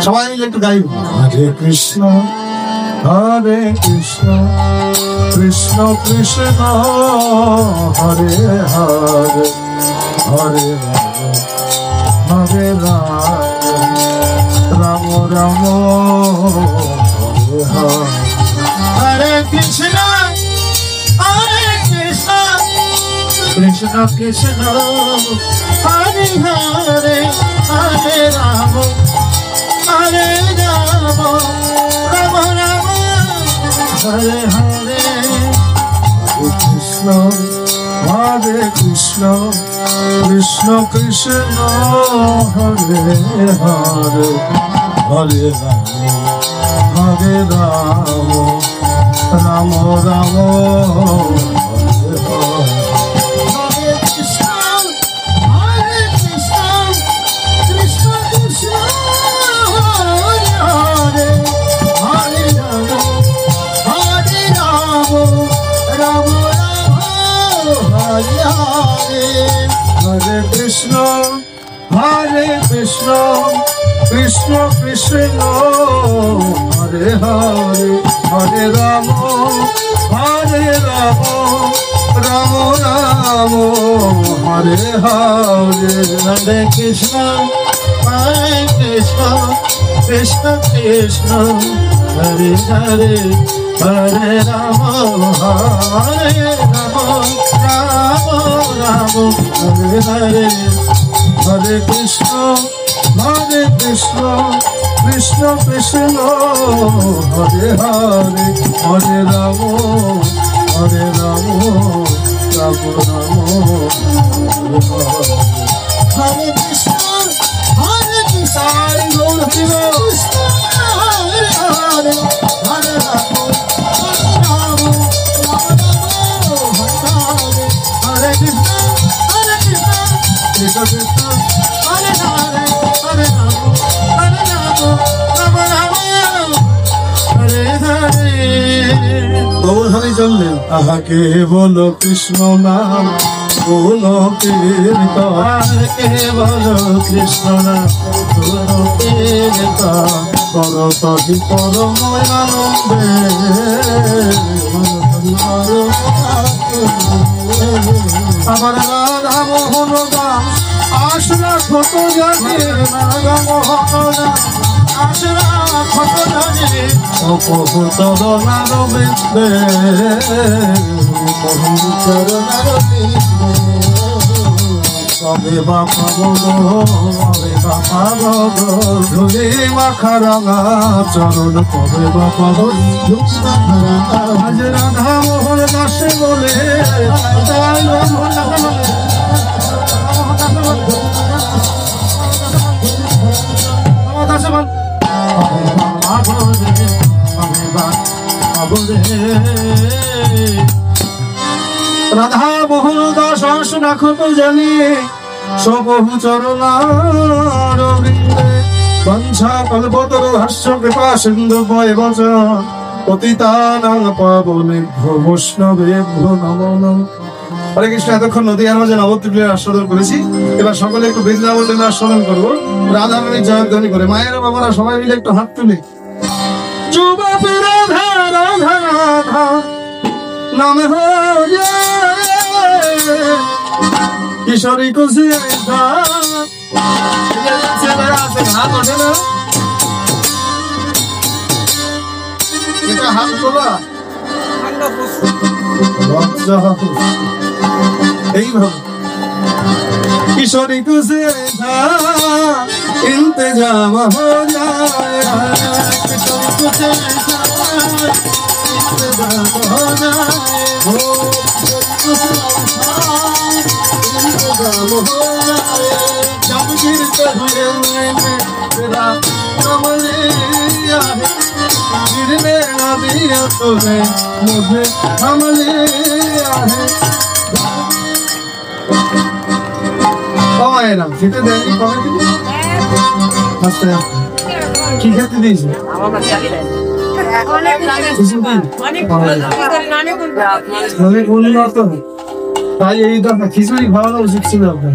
সবাই মিলে একটু গাইব। হরে কৃষ্ণ কৃষ্ণ কৃষ্ণ হরে হরে হরে হরে রাম রাম হরে হরে। হরে কৃষ্ণ কৃষ্ণ কৃষ্ণ হরে হরে হরে রাম হরে রাম রাম রাম হরে হরে। হরে কৃষ্ণ কৃষ্ণ কৃষ্ণ হরে হরে হরে রাম হরে Ram Ram Ram Hare Hare. Hare Krishna Krishna Krishna Hare Hare Hare Rama Rama Rama Hare Hare। Hare Krishna Krishna Krishna Hare Hare Hare Rama Rama Rama Hare Hare। Hare Krishna Krishna Krishna Hare Hare Hare Rama Rama Rama Hare Krishna Hare Krishna Hare Krishna Hare Hare Hare Rama Hare Krishna Krishna Krishna Hare Hare Hare Rama Rama Rama Hare Hare। Gour Hari চললেন আহাকে বলো কৃষ্ণ নাম বলো কীর্তন, বলো কৃষ্ণ নাম বলো কীর্তন, করো তহি পরময় আনন্দে আমার রাধা মোহন দাস আশরা ক্ষত জানে রাধা মোহন দাস আশরা ক্ষত জানে অপহতর নারবিন্দে চরণার বিন্দে কবে বাপা বলো কবে বাপা বলো ধুলি মাখা রাঙা চরণ কবে বাপা বলো আজ রাধা মোহন দাসে বলে রাধা মোহন দাস রাখো জানি সবহু চরণারবিন্দে বঞ্ছা কল্পতরু হাস্য কৃপা সিন্ধু বয় বচন পতিতানাং পাবনেভ্যো বৈষ্ণবেভ্যো নমো নমঃ। হরে কৃষ্ণ। এতক্ষণ নদীয়ার মাঝে নবদ্বীপের আস্বাদন করেছি, এবার সকলে একটু বৃন্দাবনের আস্বাদন করবো রাধা রানীর জয়ধ্বনি করে। মায়েরা বাবারা সবাই মিলে একটু হাত তুলে যুবপি রাধা রাধা রাধা নাম হরে কিশোরী খুশি হাত ওঠে না, এটা হাত তোলা এইভাবে কিশোরী খুশি इंतजाम हो जाए किशोरी इंतजाम हो जाए इंतजाम हो जाए जब गिरते हुए मैंने तेरा नाम लिया है गिरने ना दिया तूने मुझे थाम लिया है। না খেতে দেয়নি কবে কি খেতে দিয়েছে অনেক উন্নত, তাই এই খিচুড়ি খাওয়ানো উচিত ছিল আপনার।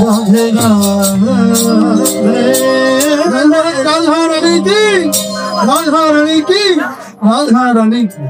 রাধে রাধা রানী কি, রাধা রানী কি, রাধা রানী কি।